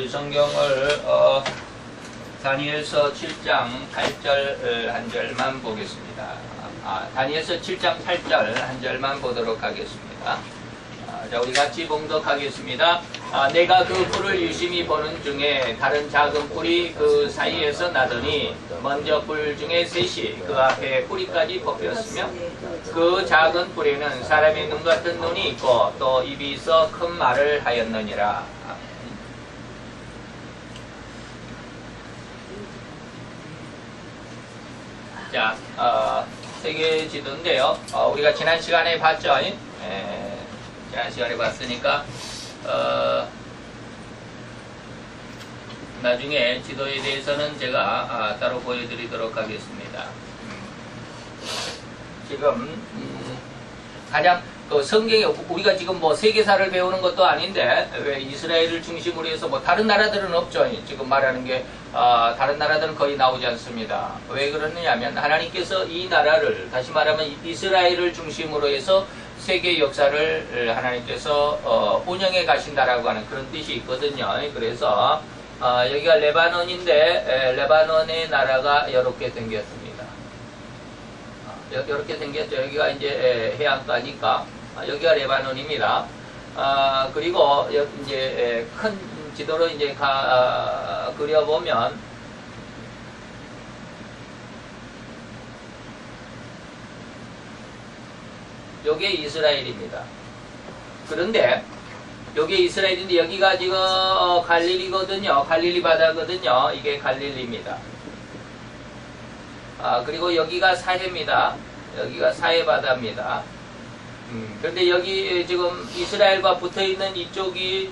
우리 성경을 다니엘서 7장 8절 한 절만 보겠습니다. 다니엘서 7장 8절 한 절만 보도록 하겠습니다. 자, 우리 같이 봉독하겠습니다. 내가 그 뿔을 유심히 보는 중에 다른 작은 뿔이 그 사이에서 나더니 먼저 뿔 중에 셋이 그 앞에 뿌리까지 뽑혔으며 그 작은 뿔에는 사람의 눈 같은 눈이 있고 또 입이 있어 큰 말을 하였느니라. 자, 세계 지도인데요. 우리가 지난 시간에 봤죠? 지난 시간에 봤으니까 나중에 지도에 대해서는 제가 따로 보여드리도록 하겠습니다. 지금 가장 그 성경에 우리가 지금 뭐 세계사를 배우는 것도 아닌데 왜 이스라엘을 중심으로 해서 뭐 다른 나라들은 없죠. 지금 말하는 게 다른 나라들은 거의 나오지 않습니다. 왜 그러느냐면 하나님께서 이 나라를 다시 말하면 이스라엘을 중심으로 해서 세계 역사를 하나님께서 운영해 가신다라고 하는 그런 뜻이 있거든요. 그래서 여기가 레바논인데 레바논의 나라가 이렇게 생겼습니다. 이렇게 생겼죠. 여기가 이제 해안가니까 여기가 레바논입니다. 그리고 이제 큰 지도로 이제 그려보면 요게 이스라엘입니다. 그런데 요게 이스라엘인데 여기가 지금 갈릴리거든요. 갈릴리 바다거든요. 이게 갈릴리입니다. 그리고 여기가 사해입니다. 여기가 사해 바다입니다. 그런데 여기 지금 이스라엘과 붙어있는 이쪽이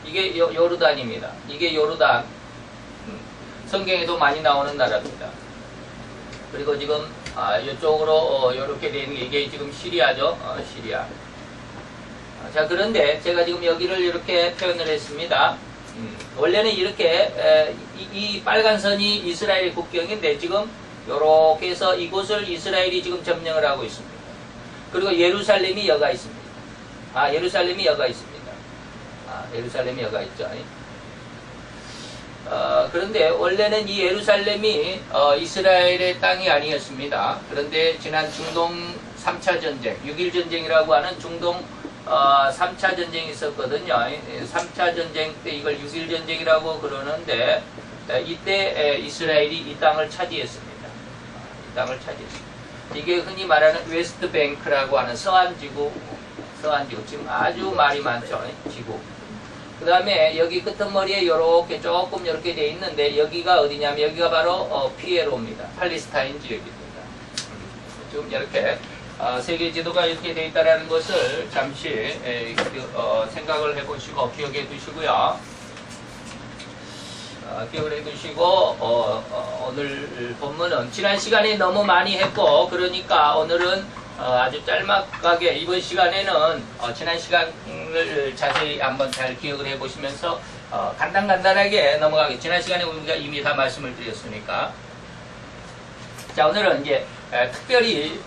이게 요르단입니다. 이게 요르단. 성경에도 많이 나오는 나라입니다. 그리고 지금 이쪽으로 이렇게 되어 있는 게 이게 지금 시리아죠. 시리아. 자, 그런데 제가 지금 여기를 이렇게 표현을 했습니다. 원래는 이렇게 이 빨간 선이 이스라엘 국경인데 지금 이렇게 해서 이곳을 이스라엘이 지금 점령을 하고 있습니다. 그리고 예루살렘이 여가 있습니다. 예루살렘이 여가 있습니다. 예루살렘이 여가 있죠. 그런데 원래는 이 예루살렘이 이스라엘의 땅이 아니었습니다. 그런데 지난 중동 3차 전쟁, 6.1 전쟁이라고 하는 중동 3차 전쟁이 있었거든요. 3차 전쟁 때 이걸 6.1 전쟁이라고 그러는데 이때 이스라엘이 이 땅을 차지했습니다. 이 땅을 차지했습니다. 이게 흔히 말하는 웨스트 뱅크라고 하는 서안지구, 지금 아주 말이 많죠. 지구. 그 다음에 여기 끄트머리에 요렇게 조금 이렇게 돼 있는데 여기가 어디냐면 여기가 바로 피에로입니다. 팔레스타인 지역입니다. 지금 이렇게 세계 지도가 이렇게 돼 있다는 것을 잠시 생각을 해보시고 기억해 두시고요. 기억을 해 두시고 오늘 본문은 지난 시간에 너무 많이 했고 그러니까 오늘은 아주 짤막하게 이번 시간에는 지난 시간을 자세히 한번 잘 기억을 해 보시면서 간단하게 넘어가게. 지난 시간에 우리가 이미 다 말씀을 드렸으니까. 자, 오늘은 이제 특별히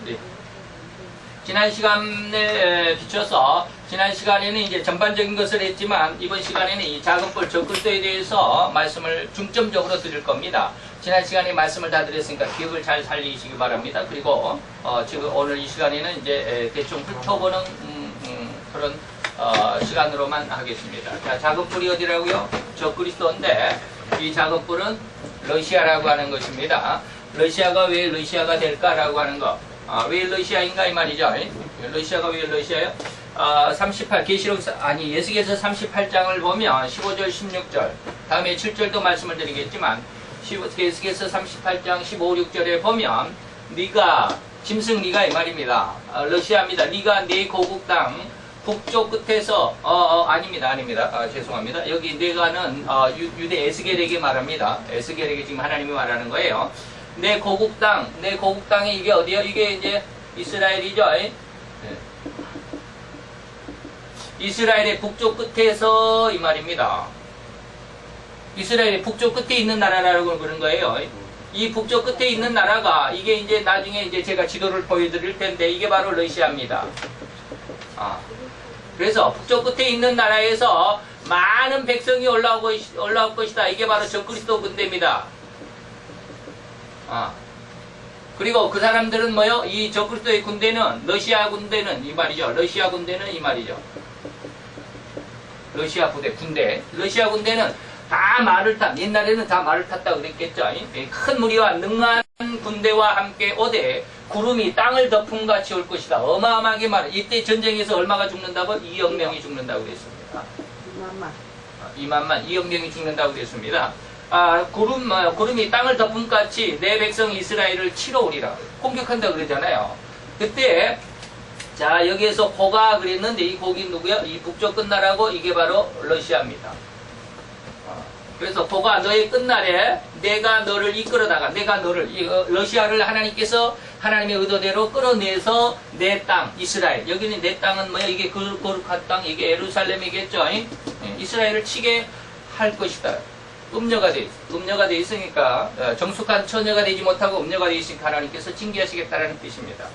지난 시간에 비춰서 지난 시간에는 이제 전반적인 것을 했지만 이번 시간에는 이 작은 뿔 적그리스도에 대해서 말씀을 중점적으로 드릴 겁니다. 지난 시간에 말씀을 다 드렸으니까 기억을 잘 살리시기 바랍니다. 그리고 지금 오늘 이 시간에는 이제 대충 훑어보는 그런 시간으로만 하겠습니다. 자, 작은 뿔이 어디라고요? 적그리스도인데 이 작은 뿔은 러시아라고 하는 것입니다. 러시아가 왜 러시아가 될까라고 하는 거. 왜 러시아인가 이 말이죠. 러시아가 왜 러시아예요? 38 계시록 예수께서 38장을 보면 15절 16절 다음에 7절도 말씀을 드리겠지만 계속해서 38장 15, 16절에 보면 네가 짐승 네가 이 말입니다. 러시아입니다. 네가 네 고국 땅 북쪽 끝에서 아닙니다. 죄송합니다. 여기 네가는 유대 에스겔에게 말합니다. 에스겔에게 지금 하나님이 말하는 거예요. 내 고국 땅이 이게 어디요? 이게 이제 이스라엘이죠. 이스라엘의 북쪽 끝에서 이 말입니다. 이스라엘의 북쪽 끝에 있는 나라라고 그런 거예요. 이 북쪽 끝에 있는 나라가 이게 이제 나중에 이제 제가 지도를 보여드릴 텐데 이게 바로 러시아입니다. 그래서 북쪽 끝에 있는 나라에서 많은 백성이 올라올 것이다. 이게 바로 적그리스도 군대입니다. 그리고 그 사람들은 뭐요? 이 적그리스도의 군대는, 러시아 군대는 이 말이죠. 러시아 군대는 이 말이죠. 러시아 군대. 러시아 군대는 다 말을 옛날에는 다 말을 탔다 그랬겠죠. 큰 무리와 능한 군대와 함께 오되 구름이 땅을 덮음같이 올 것이다. 어마어마하게 말해. 이때 전쟁에서 얼마가 죽는다고? 2억 명이 죽는다고 그랬습니다. 2억 명이 죽는다고 그랬습니다. 구름이 땅을 덮음같이 내 백성 이스라엘을 치러 오리라. 공격한다 그러잖아요. 그때 자, 여기에서 고가 그랬는데 이 곡이 누구야? 이 북쪽 끝나라고 이게 바로 러시아입니다. 그래서 고가 너의 끝날에 내가 너를 이끌어다가 러시아를 하나님께서 하나님의 의도대로 끌어내서 내 땅 이스라엘, 여기는 내 땅은 뭐야? 이게 거룩한 땅, 이게 예루살렘이겠죠. 이스라엘을 치게 할 것이다. 음녀가 돼 있으니까 정숙한 처녀가 되지 못하고 음녀가 돼 있으니까 하나님께서 징계하시겠다라는 뜻입니다.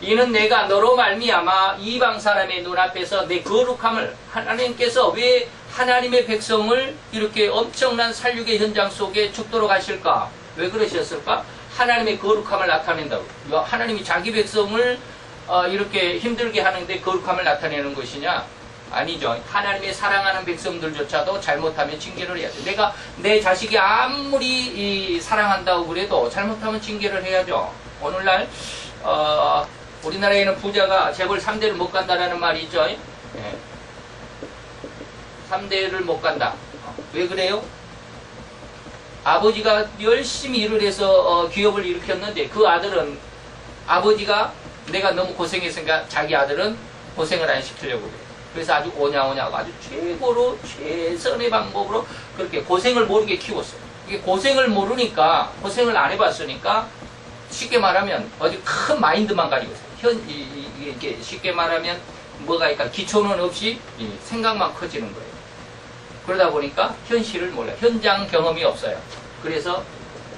이는 내가 너로 말미암아 이방 사람의 눈앞에서 내 거룩함을, 하나님께서 왜 하나님의 백성을 이렇게 엄청난 살육의 현장 속에 죽도록 하실까? 왜 그러셨을까? 하나님의 거룩함을 나타낸다고. 하나님이 자기 백성을 이렇게 힘들게 하는데 거룩함을 나타내는 것이냐? 아니죠. 하나님의 사랑하는 백성들조차도 잘못하면 징계를 해야 돼. 내가 내 자식이 아무리 사랑한다고 그래도 잘못하면 징계를 해야죠. 오늘날 우리나라에는 부자가 재벌 3대를 못 간다라는 말이 있죠. 3대를 못 간다. 왜 그래요? 아버지가 열심히 일을 해서 기업을 일으켰는데 그 아들은, 아버지가 내가 너무 고생했으니까 자기 아들은 고생을 안 시키려고 그래요. 그래서 아주 오냐오냐고 아주 최고로 최선의 방법으로 그렇게 고생을 모르게 키웠어요. 이게 고생을 모르니까, 고생을 안 해봤으니까 쉽게 말하면 어디 큰 마인드만 가지고 있어요. 이게 쉽게 말하면 뭐가 있까? 기초는 없이 생각만 커지는 거예요. 그러다 보니까 현실을 몰라요. 현장 경험이 없어요. 그래서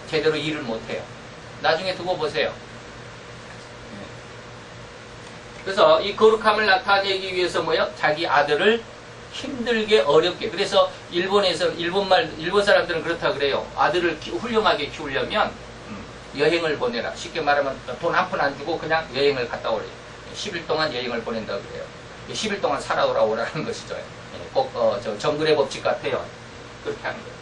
제대로 일을 못해요. 나중에 두고 보세요. 그래서 이 거룩함을 나타내기 위해서 뭐요? 자기 아들을 힘들게 어렵게. 그래서 일본 사람들은 그렇다 그래요. 아들을 훌륭하게 키우려면 여행을 보내라. 쉽게 말하면 돈 한 푼 안 주고 그냥 여행을 갔다 오래요. 10일 동안 여행을 보낸다고 그래요. 10일 동안 살아오라는 것이죠. 꼭 정글의 법칙 같아요. 그렇게 하는 거예요.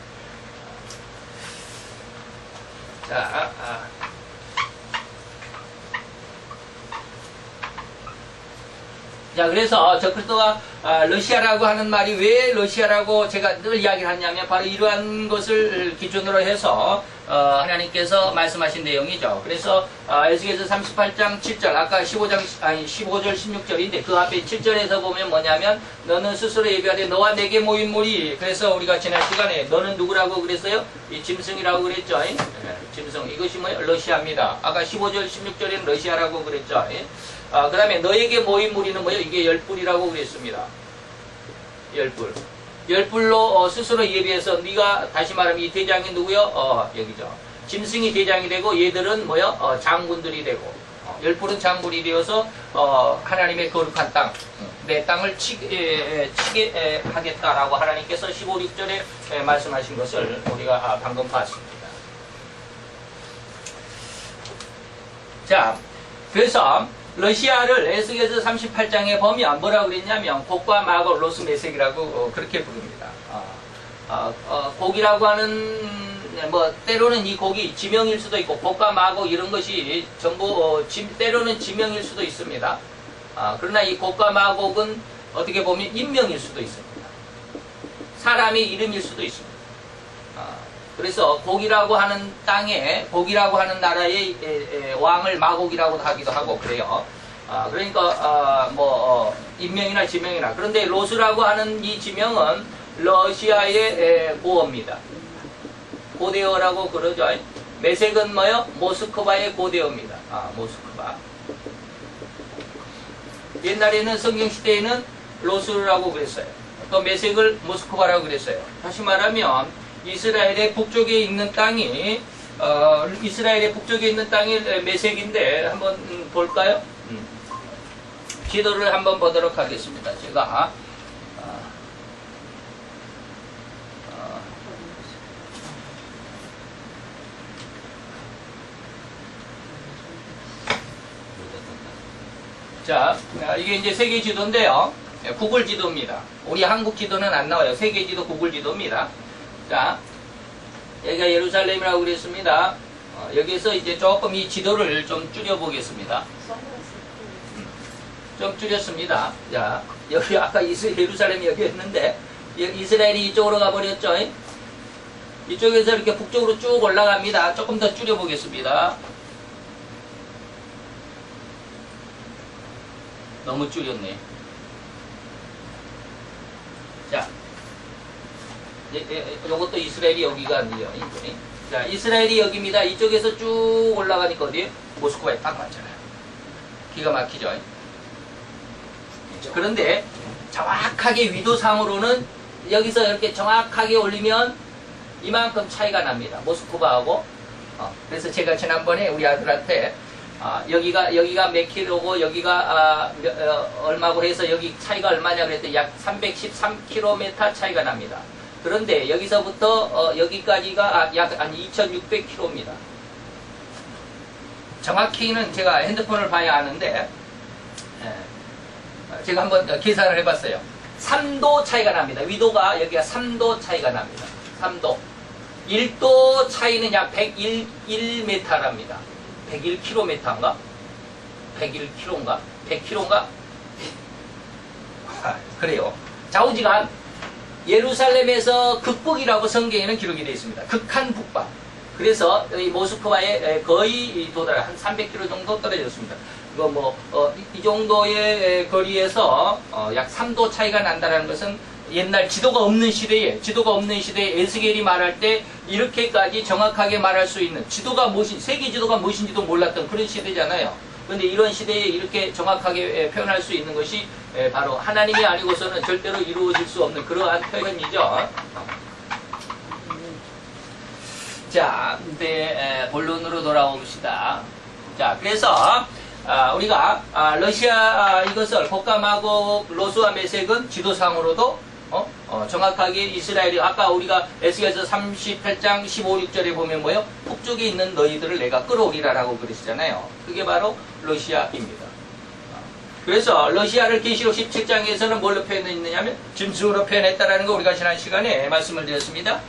자, 그래서 적그리스도가 러시아라고 하는 말이 왜 러시아라고 제가 늘 이야기를 하냐면 바로 이러한 것을 기준으로 해서 하나님께서 말씀하신 내용이죠. 그래서 에스겔서 38장 7절, 아까 15절 16절인데 그 앞에 7절에서 보면 뭐냐면 너는 스스로 예비하되 너와 내게 모인 무리. 그래서 우리가 지난 시간에 너는 누구라고 그랬어요? 이 짐승이라고 그랬죠. 짐승, 이것이 뭐예요? 러시아입니다. 아까 15절 16절에는 러시아라고 그랬죠. 그 다음에 너에게 모인 무리는 뭐예요? 이게 열불이라고 그랬습니다. 열불. 열불로 스스로 예비해서 네가, 다시 말하면 이 대장이 누구요? 여기죠. 짐승이 대장이 되고 얘들은 뭐요? 장군들이 되고, 열불은 장군이 되어서 하나님의 거룩한 땅, 내 땅을 치게 하겠다라고 하나님께서 15, 16절에 말씀하신 것을 우리가 방금 봤습니다. 자, 그래서 러시아를 에스겔서 38장에 보면 뭐라고 그랬냐면 곡과 마곡 로스 메색이라고 그렇게 부릅니다. 곡이라고 하는 뭐 때로는 이 곡이 지명일 수도 있고 곡과 마곡 이런 것이 전부 때로는 지명일 수도 있습니다. 그러나 이 곡과 마곡은 어떻게 보면 인명일 수도 있습니다. 사람의 이름일 수도 있습니다. 그래서 곡이라고 하는 땅에, 곡이라고 하는 나라의 왕을 마곡이라고 하기도 하고 그래요. 그러니까 인명이나 지명이나. 그런데 로스라고 하는 이 지명은 러시아의 고어입니다. 고대어라고 그러죠. 메색은 뭐요? 모스크바의 고대어입니다. 모스크바. 옛날에는 성경시대에는 로스라고 그랬어요. 또 메색을 모스크바라고 그랬어요. 다시 말하면 이스라엘의 북쪽에 있는 땅이 메색인데 한번 볼까요? 지도를 한번 보도록 하겠습니다. 제가 자, 이게 이제 세계 지도인데요. 구글 지도입니다. 우리 한국 지도는 안 나와요. 세계 지도, 구글 지도입니다. 자, 여기가 예루살렘이라고 그랬습니다. 여기서 이제 조금 이 지도를 좀 줄여보겠습니다. 좀 줄였습니다. 자, 여기 아까 예루살렘이 여기였는데, 이스라엘이 이쪽으로 가버렸죠. 이쪽에서 이렇게 북쪽으로 쭉 올라갑니다. 조금 더 줄여보겠습니다. 너무 줄였네. 자, 요것도 이스라엘이 여기가 아니에요. 자, 이스라엘이 여기입니다. 이쪽에서 쭉 올라가니까 어디에? 모스크바에 딱 맞잖아요. 기가 막히죠. 그런데 정확하게 위도상으로는 여기서 이렇게 정확하게 올리면 이만큼 차이가 납니다. 모스크바하고. 그래서 제가 지난번에 우리 아들한테 여기가 몇 킬로고 여기가 얼마고 해서 여기 차이가 얼마냐 그랬더니 약 313km 차이가 납니다. 그런데 여기서부터 여기까지가 약 2600km입니다. 정확히는 제가 핸드폰을 봐야 아는데 제가 한번 계산을 해봤어요. 3도 차이가 납니다. 위도가 여기가 3도 차이가 납니다. 3도. 1도 차이는 약 101m랍니다. 101km인가? 101km인가? 100km인가? 그래요. 좌우지간 예루살렘에서 극북이라고 성경에는 기록이 되어 있습니다. 극한 북방. 그래서 이 모스크바에 거의 도달해 한 300km 정도 떨어졌습니다. 이 정도의 거리에서 약 3도 차이가 난다는 것은 옛날 지도가 없는 시대에 에스겔이 말할 때 이렇게까지 정확하게 말할 수 있는 지도가 세계 지도가 무엇인지도 몰랐던 그런 시대잖아요. 그런데 이런 시대에 이렇게 정확하게 표현할 수 있는 것이 바로 하나님이 아니고서는 절대로 이루어질 수 없는 그러한 표현이죠. 자, 근데 본론으로 돌아옵시다. 자, 그래서 우리가 러시아 이것을 복감하고 로스와 메색은 지도상으로도 정확하게 이스라엘이 아까 우리가 에스겔서 38장 15, 16절에 보면 뭐요? 북쪽에 있는 너희들을 내가 끌어오리라라고 그러시잖아요. 그게 바로 러시아입니다. 그래서 러시아를 계시록 17장에서는 뭘로 표현했느냐면 짐승으로 표현했다라는 거 우리가 지난 시간에 말씀을 드렸습니다.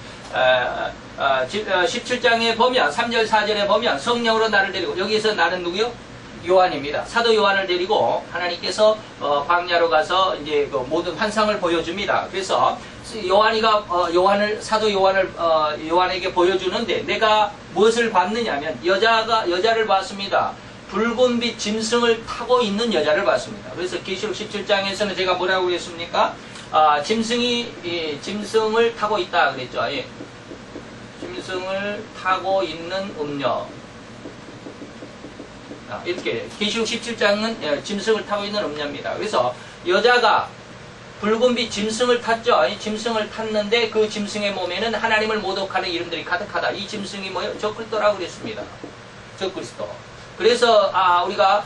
17장에 보면 3절 4절에 보면 성령으로 나를 데리고 여기에서 나는 누구요? 요한입니다. 사도 요한을 데리고 하나님께서 광야로 가서 이제 그 모든 환상을 보여줍니다. 그래서 사도 요한에게 보여주는데 내가 무엇을 봤느냐면 여자를 봤습니다. 붉은빛 짐승을 타고 있는 여자를 봤습니다. 그래서 계시록 17장에서는 제가 뭐라고 그랬습니까? 짐승을 타고 있다 그랬죠. 예. 짐승을 타고 있는 음녀. 이렇게 계시록 17장은 짐승을 타고 있는 음녀입니다. 그래서 여자가 붉은빛 짐승을 탔죠. 짐승을 탔는데 그 짐승의 몸에는 하나님을 모독하는 이름들이 가득하다. 이 짐승이 뭐예요? 적그리스도라고 그랬습니다. 적그리스도. 그래서 우리가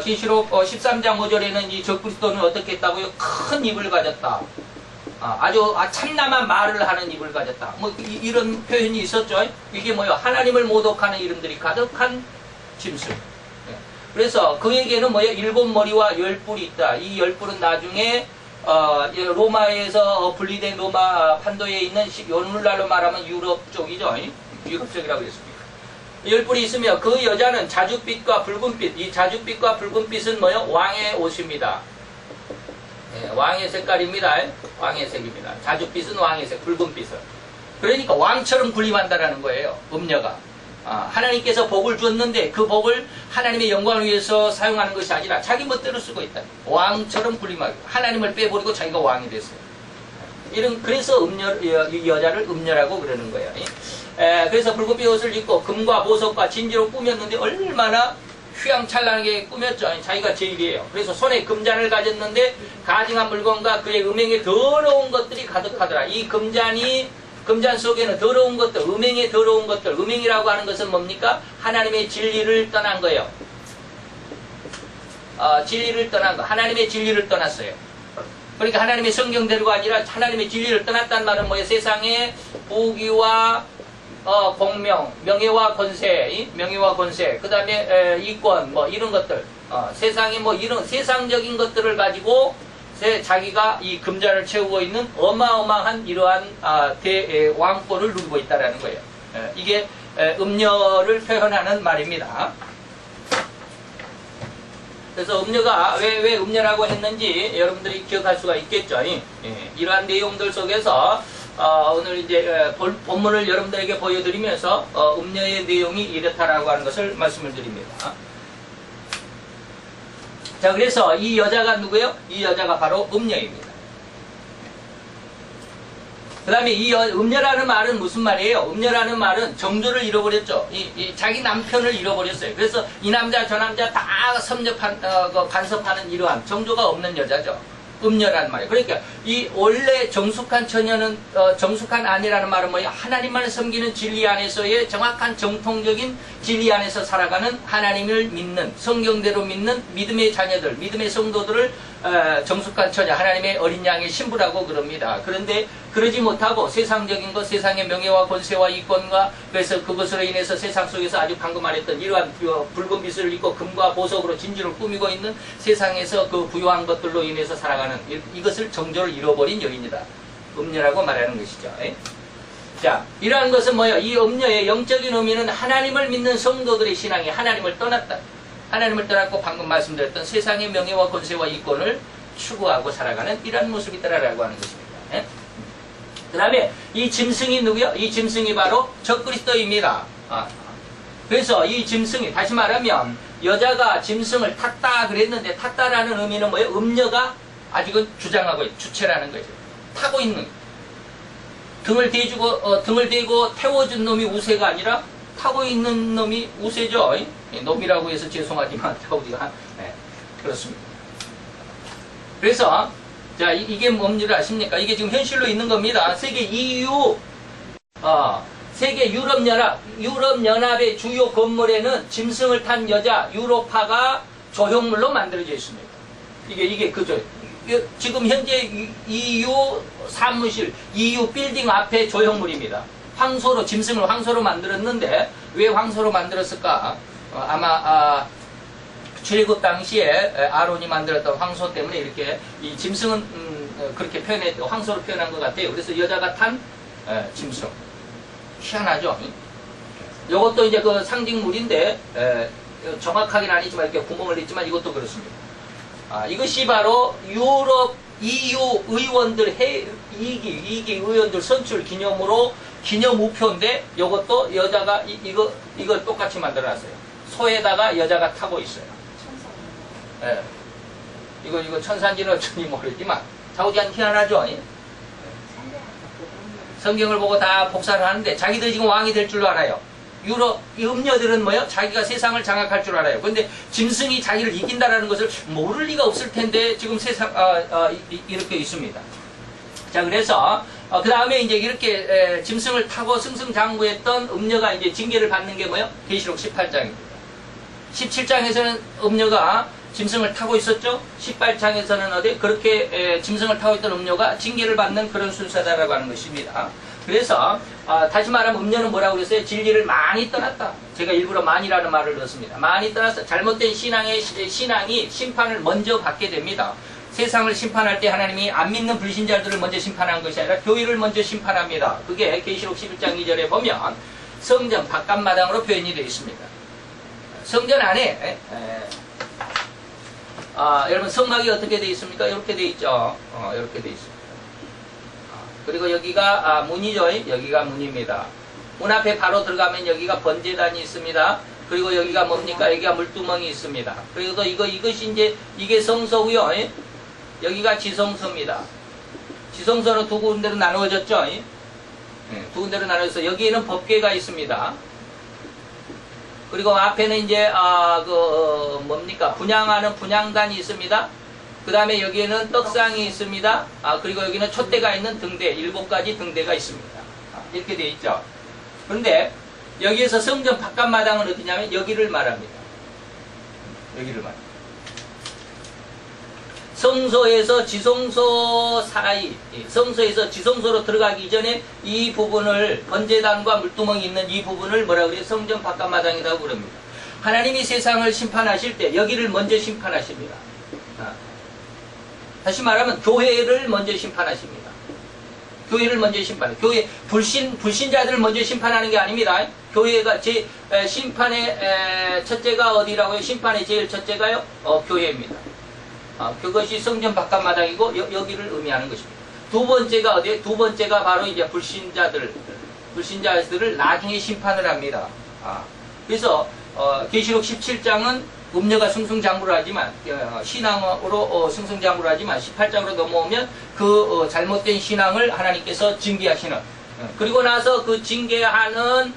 계시록 13장 5절에는 이 적그리스도는 어떻게 했다고요? 큰 입을 가졌다. 아주 참남한 말을 하는 입을 가졌다. 이런 표현이 있었죠. 이게 뭐예요? 하나님을 모독하는 이름들이 가득한 짐승. 그래서 그에게는 뭐예요? 7머리와 10뿔이 있다. 이 10뿔은 나중에 로마에서 분리된 로마 판도에 있는 오늘날로 말하면 유럽 쪽이죠. 유럽 쪽이라고 했습니다. 10뿔이 있으며 그 여자는 자줏빛과 붉은빛. 이 자줏빛과 붉은빛은 뭐예요? 왕의 옷입니다. 왕의 색깔입니다. 왕의 색입니다. 자줏빛은 왕의 색, 붉은빛은. 그러니까 왕처럼 군림한다라는 거예요. 음녀가. 하나님께서 복을 주었는데 그 복을 하나님의 영광을 위해서 사용하는 것이 아니라 자기 멋대로 쓰고 있다. 왕처럼 군림하고 하나님을 빼버리고 자기가 왕이 됐어요. 그래서 이 여자를 음녀라고 그러는 거예요. 그래서 붉은빛 옷을 입고 금과 보석과 진주로 꾸몄는데 얼마나 휘황찬란하게 꾸몄죠. 자기가 제일이에요. 그래서 손에 금잔을 가졌는데 가증한 물건과 그의 음행에 더러운 것들이 가득하더라. 이 금잔 속에는 더러운 것들, 음행에 더러운 것들, 음행이라고 하는 것은 뭡니까? 하나님의 진리를 떠난 거예요. 진리를 떠난 거. 하나님의 진리를 떠났어요. 그러니까 하나님의 성경대로가 아니라 하나님의 진리를 떠났다는 말은 뭐예요? 세상에 부귀와 공명, 명예와 권세, 그 다음에 이권, 이런 것들. 세상에 뭐 이런 세상적인 것들을 가지고 자기가 이 금자를 채우고 있는 어마어마한 이러한 대왕권을 누리고 있다라는 거예요. 이게 음녀를 표현하는 말입니다. 그래서 음녀가 왜 음녀라고 했는지 여러분들이 기억할 수가 있겠죠. 이러한 내용들 속에서 오늘 이제 본문을 여러분들에게 보여드리면서 음녀의 내용이 이렇다라고 하는 것을 말씀을 드립니다. 자, 그래서 이 여자가 누구예요? 이 여자가 바로 음녀입니다. 그 다음에 이 음녀라는 말은 무슨 말이에요? 음녀라는 말은 정조를 잃어버렸죠. 자기 남편을 잃어버렸어요. 그래서 이 남자 저 남자 다 간섭하는 이러한 정조가 없는 여자죠. 음녀라는 말이에요. 그러니까 이 원래 정숙한 처녀는 정숙한 아내라는 말은 뭐예요? 하나님만을 섬기는 진리 안에서의 정확한 정통적인 진리 안에서 살아가는 하나님을 믿는 성경대로 믿는 믿음의 자녀들, 믿음의 성도들을 정숙한 처녀, 하나님의 어린 양의 신부라고 그럽니다. 그런데 그러지 못하고 세상적인 것, 세상의 명예와 권세와 이권과 그래서 그것으로 인해서 세상 속에서 아주 방금 말했던 이러한 붉은 빛을 입고 금과 보석으로 진주를 꾸미고 있는 세상에서 그 부유한 것들로 인해서 살아가는 이것을 정조를 잃어버린 여인이다. 음녀라고 말하는 것이죠. 자, 이러한 것은 뭐예요? 이 음녀의 영적인 의미는 하나님을 믿는 성도들의 신앙이 하나님을 떠났다. 하나님을 떠났고 방금 말씀드렸던 세상의 명예와 권세와 이권을 추구하고 살아가는 이러한 모습이다라고 하는 것입니다. 그 다음에 이 짐승이 누구요? 이 짐승이 바로 적그리스도입니다. 그래서 이 짐승이 다시 말하면 여자가 짐승을 탔다 그랬는데 탔다라는 의미는 뭐예요? 음녀가 아직은 주장하고 주체라는 거죠. 타고 있는 등을 대고 태워준 놈이 우세가 아니라 타고 있는 놈이 우세죠. 놈이라고 해서 죄송하지만 우리가 그렇습니다. 그래서 자 이게 뭔지를 아십니까? 이게 지금 현실로 있는 겁니다. 세계 EU 세계 유럽연합의 주요 건물에는 짐승을 탄 여자 유로파가 조형물로 만들어져 있습니다. 이게 그죠. 지금 현재 EU 사무실, EU 빌딩 앞에 조형물입니다. 황소로, 짐승을 황소로 만들었는데 왜 황소로 만들었을까? 아마 출애굽 당시에 아론이 만들었던 황소 때문에 이렇게 이 짐승은 그렇게 황소로 표현한 것 같아요. 그래서 여자가 탄 짐승. 희한하죠? 이것도 이제 그 상징물인데 정확하게는 아니지만 이렇게 구멍을 냈지만 이것도 그렇습니다. 이것이 바로 유럽 EU 의원들 이기 의원들 선출 기념으로 기념 우표인데 이것도 여자가 이걸 똑같이 만들어놨어요. 소에다가 여자가 타고 있어요. 예. 이거 천사인지는 어쩐지 모르지만 자우지간 희한하죠. 성경을 보고 다 복사를 하는데 자기들이 지금 왕이 될 줄로 알아요. 유럽 이 음녀들은 뭐요? 자기가 세상을 장악할 줄 알아요. 그런데 짐승이 자기를 이긴다라는 것을 모를 리가 없을 텐데 지금 세상 이렇게 있습니다. 자, 그래서 그 다음에 이제 이렇게 짐승을 타고 승승장구했던 음녀가 이제 징계를 받는 게 뭐요? 계시록 18장입니다. 17장에서는 음녀가 짐승을 타고 있었죠. 18장에서는 어디 그렇게 짐승을 타고 있던 음녀가 징계를 받는 그런 순서다라고 하는 것입니다. 그래서 다시 말하면 음녀는 뭐라고 그랬어요? 진리를 많이 떠났다. 제가 일부러 많이라는 말을 넣었습니다. 많이 떠났어. 잘못된 신앙이 심판을 먼저 받게 됩니다. 세상을 심판할 때 하나님이 안 믿는 불신자들을 먼저 심판한 것이 아니라 교회를 먼저 심판합니다. 그게 계시록 11장 2절에 보면 성전 바깥마당으로 표현이 되어 있습니다. 성전 안에 여러분 성막이 어떻게 되어 있습니까? 이렇게 되어 있죠. 이렇게 되어 있습니다. 그리고 여기가 문이죠. 여기가 문입니다. 문 앞에 바로 들어가면 여기가 번제단이 있습니다. 그리고 여기가 뭡니까? 여기가 물두멍이 있습니다. 그리고 또 이것이 이제 이게 성소고요. 여기가 지성소입니다. 지성소는 두 군데로 나누어졌죠. 두 군데로 나누어서 여기에는 법궤가 있습니다. 그리고 앞에는 이제 뭡니까? 분향하는 분향단이 있습니다. 그 다음에 여기에는 떡상이 있습니다. 그리고 여기는 촛대가 있는 등대, 7가지 등대가 있습니다. 이렇게 되어 있죠. 그런데 여기에서 성전 바깥마당은 어디냐면 여기를 말합니다. 여기를 말합니다. 성소에서 지성소 사이, 성소에서 지성소로 들어가기 전에 이 부분을 번제단과 물두멍이 있는 이 부분을 뭐라 그래요? 성전 바깥마당이라고 그럽니다. 하나님이 세상을 심판하실 때 여기를 먼저 심판하십니다. 다시 말하면 교회를 먼저 심판하십니다. 교회를 먼저 심판해. 교회 불신자들을 먼저 심판하는 게 아닙니다. 교회가 심판의 첫째가 어디라고요? 심판의 제일 첫째가요? 교회입니다. 그것이 성전 바깥마당이고 여기를 의미하는 것입니다. 두 번째가 어디에? 두 번째가 바로 이제 불신자들을 나중에 심판을 합니다. 그래서 계시록 17장은 음녀가 승승장구를 하지만 신앙으로 승승장구를 하지만 18장으로 넘어오면 그 잘못된 신앙을 하나님께서 징계하시는, 그리고 나서 그 징계하는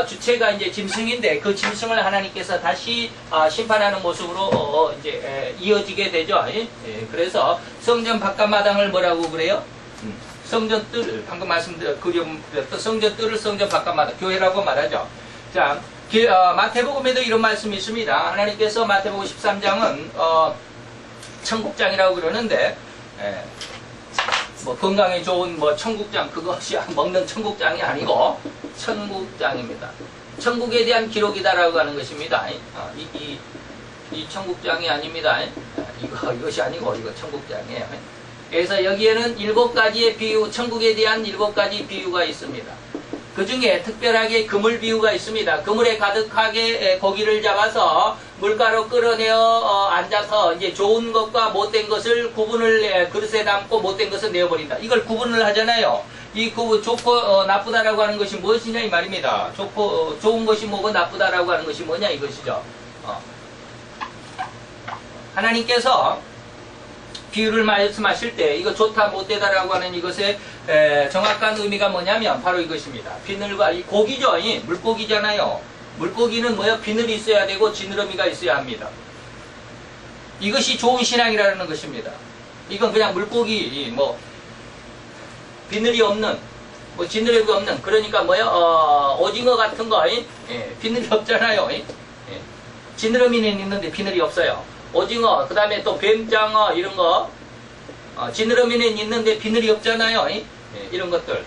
주체가 이제 짐승인데 그 짐승을 하나님께서 다시 심판하는 모습으로 이제 이어지게 되죠. 그래서 성전 바깥마당을 뭐라고 그래요? 성전 뜰, 방금 그려드렸던 성전 뜰을 성전 바깥마당, 교회라고 말하죠. 자, 마태복음에도 이런 말씀이 있습니다. 하나님께서 마태복음 13장은 천국장이라고 그러는데, 뭐 건강에 좋은 뭐 천국장, 그것이 먹는 천국장이 아니고 천국장입니다. 천국에 대한 기록이다라고 하는 것입니다. 이 천국장이 아닙니다. 이것이 아니고 이거 천국장이에요. 그래서 여기에는 7가지의 비유, 천국에 대한 7가지 비유가 있습니다. 그 중에 특별하게 그물 비유가 있습니다. 그물에 가득하게 고기를 잡아서 물가로 끌어내어 앉아서 이제 좋은 것과 못된 것을 구분을 그릇에 담고 못된 것을 내어버린다. 이걸 구분을 하잖아요. 이 좋고 나쁘다라고 하는 것이 무엇이냐 이 말입니다. 좋은 것이 뭐고 나쁘다라고 하는 것이 뭐냐 이것이죠. 하나님께서 비유를 말씀하실 때 이거 좋다 못되다라고 하는 이것의 정확한 의미가 뭐냐면 바로 이것입니다. 비늘과 이 고기죠. 물고기잖아요. 물고기는 뭐야? 비늘이 있어야 되고 지느러미가 있어야 합니다. 이것이 좋은 신앙이라는 것입니다. 이건 그냥 물고기 뭐 비늘이 없는 뭐 지느러미가 없는, 그러니까 뭐야? 오징어 같은 거 비늘이 없잖아요. 지느러미는 있는데 비늘이 없어요. 오징어, 그 다음에 또 뱀장어 이런 거 지느러미는 있는데 비늘이 없잖아요. 이런 것들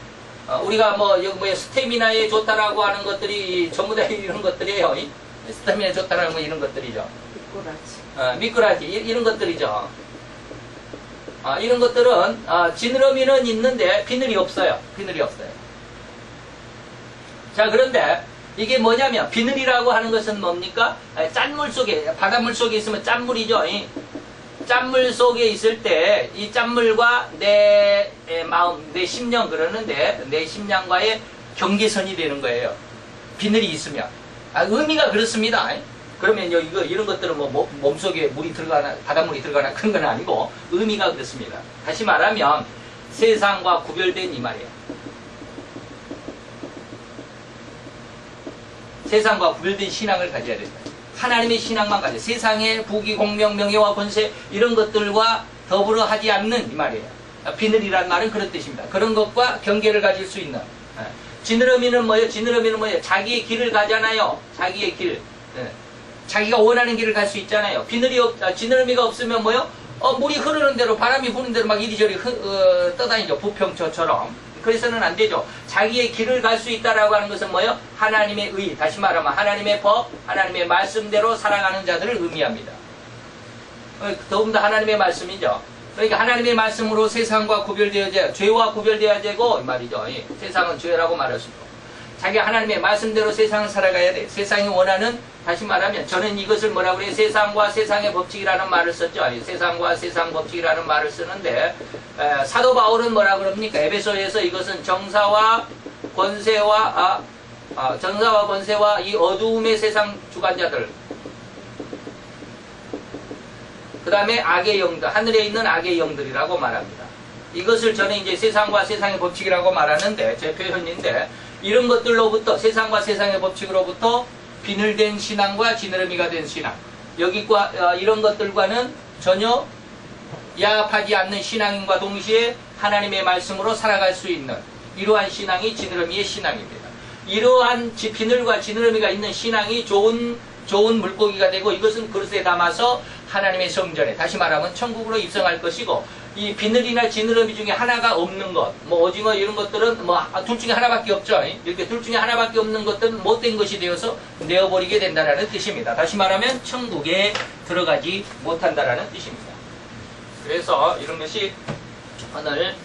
우리가 뭐 여기 뭐야 스태미나에 좋다라고 하는 것들이 전부 다 이런 것들이에요. 스태미나에 좋다라는 거 이런 것들이죠. 미꾸라지 이런 것들이죠. 이런 것들은 지느러미는 있는데 비늘이 없어요. 비늘이 없어요. 자, 그런데 이게 뭐냐면 비늘이라고 하는 것은 뭡니까? 짠물 속에, 바닷물 속에 있으면 짠물이죠. 짠물 속에 있을 때 이 짠물과 내 마음, 내 심령 그러는데 내 심령과의 경계선이 되는 거예요. 비늘이 있으면. 의미가 그렇습니다. 그러면 이런 것들은 뭐 몸속에 물이 들어가나 바닷물이 들어가나 그런 건 아니고 의미가 그렇습니다. 다시 말하면 세상과 구별된 이 말이에요. 세상과 구별된 신앙을 가져야 된다. 하나님의 신앙만 가져. 세상의 부귀, 공명, 명예와 권세 이런 것들과 더불어 하지 않는 이 말이에요. 비늘이란 말은 그런 뜻입니다. 그런 것과 경계를 가질 수 있는. 지느러미는 뭐예요? 지느러미는 뭐예요? 자기의 길을 가잖아요. 자기의 길. 자기가 원하는 길을 갈 수 있잖아요. 지느러미가 없으면 뭐예요? 물이 흐르는 대로, 바람이 부는 대로 막 이리저리 떠다니죠. 부평초처럼. 그래서는 안 되죠. 자기의 길을 갈 수 있다라고 하는 것은 뭐예요? 하나님의 의, 다시 말하면 하나님의 법, 하나님의 말씀대로 살아가는 자들을 의미합니다. 더욱더 하나님의 말씀이죠. 그러니까 하나님의 말씀으로 세상과 구별되어야, 죄와 구별되어야 되고 이 말이죠. 세상은 죄라고 말할 수 있고. 자기가 하나님의 말씀대로 세상을 살아가야 돼. 세상이 원하는, 다시 말하면 저는 이것을 뭐라고 그래요? 세상과 세상의 법칙이라는 말을 썼죠. 세상과 세상 법칙이라는 말을 쓰는데 사도 바울은 뭐라고 그럽니까? 에베소에서 이것은 정사와 권세와 이 어두움의 세상 주관자들, 그 다음에 악의 영들, 하늘에 있는 악의 영들이라고 말합니다. 이것을 저는 이제 세상과 세상의 법칙이라고 말하는데 제 표현인데, 이런 것들로부터, 세상과 세상의 법칙으로부터 비늘된 신앙과 지느러미가 된 신앙, 여기과 이런 것들과는 전혀 야합하지 않는 신앙인과 동시에 하나님의 말씀으로 살아갈 수 있는 이러한 신앙이 지느러미의 신앙입니다. 이러한 비늘과 지느러미가 있는 신앙이 좋은 물고기가 되고, 이것은 그릇에 담아서 하나님의 성전에, 다시 말하면 천국으로 입성할 것이고, 이 비늘이나 지느러미 중에 하나가 없는 것, 뭐 오징어 이런 것들은 뭐 둘 중에 하나밖에 없죠. 이렇게 둘 중에 하나밖에 없는 것들은 못된 것이 되어서 내어버리게 된다는 뜻입니다. 다시 말하면 천국에 들어가지 못한다라는 뜻입니다. 그래서 이런 것이 오늘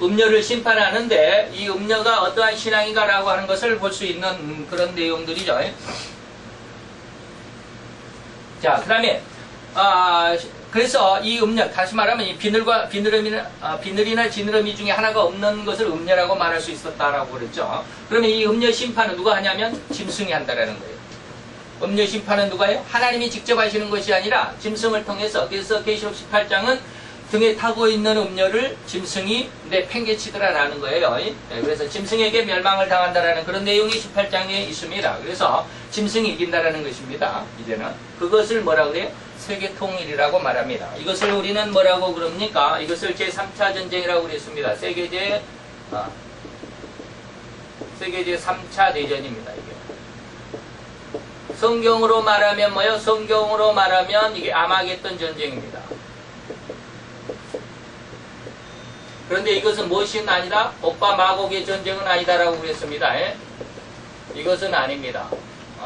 음녀를 심판하는데 이 음녀가 어떠한 신앙인가라고 하는 것을 볼 수 있는 그런 내용들이죠. 자, 그 다음에 그래서 이 음녀, 다시 말하면 이 비늘이나 지느러미 중에 하나가 없는 것을 음녀라고 말할 수 있었다라고 그랬죠. 그러면 이 음녀 심판은 누가 하냐면 짐승이 한다라는 거예요. 음녀 심판은 누가요? 하나님이 직접 하시는 것이 아니라 짐승을 통해서. 그래서 계시록 18장은 등에 타고 있는 음녀를 짐승이 내팽개치더라라는 거예요. 그래서 짐승에게 멸망을 당한다라는 그런 내용이 18장에 있습니다. 그래서 짐승이 이긴다라는 것입니다. 이제는 그것을 뭐라고 그래요? 세계 통일이라고 말합니다. 이것을 우리는 뭐라고 그럽니까? 이것을 제3차 전쟁이라고 그랬습니다. 세계제 3차 대전입니다. 이게. 성경으로 말하면 뭐요? 성경으로 말하면 이게 아마겟돈 전쟁입니다. 그런데 이것은 무엇이 아니다? 복과 마곡의 전쟁은 아니다라고 그랬습니다. 이것은 아닙니다.